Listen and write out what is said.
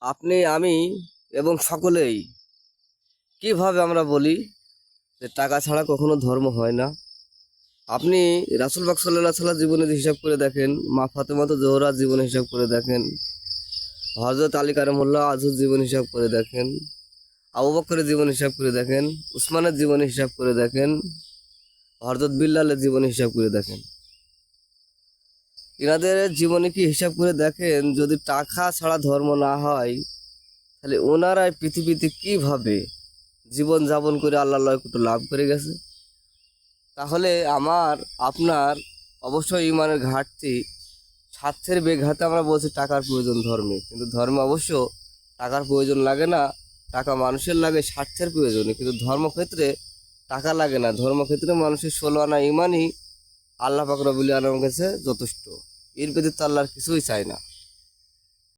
আপনি, আমি এবং সকলেই কিভাবে আমরা বলি যে টাকা ছাড়া কখনো ধর্ম হয় না। আপনি রাসূল পাক সাল্লাল্লাহু আলাইহি সাল্লাম জীবনের হিসাব করে দেখেন, মা ফাতেমা জোহরার জীবন হিসাব করে দেখেন, হযরত আলী কারামুল্লাহ আজহুর জীবন হিসাব করে দেখেন, আবু বকরের জীবন হিসাব করে দেখেন, উসমানের জীবন হিসাব করে দেখেন, হযরত বিল্লালের জীবন হিসাব করে দেখেন। ইনাদের জীবনে কি হিসাব করে দেখেন, যদি টাকা ছাড়া ধর্ম না হয় তাহলে ওনারা এই পৃথিবীতে কিভাবে জীবন যাপন করে আল্লাহর একটু লাভ করে গেছে। তাহলে আমার আপনার অবশ্যই ইমানের ঘাটতি, স্বার্থের বেঘাতে আমরা বলছি টাকার প্রয়োজন ধর্মে, কিন্তু ধর্মে অবশ্য টাকার প্রয়োজন লাগে না। টাকা মানুষের লাগে স্বার্থের প্রয়োজনে, কিন্তু ধর্মক্ষেত্রে টাকা লাগে না। ধর্মক্ষেত্রে মানুষের 16 আনা ইমানই আল্লাহ পাক রব্বুল আলামিনের কাছে যথেষ্ট। এর ব্যতীত আল্লাহর কিছুই চায় না।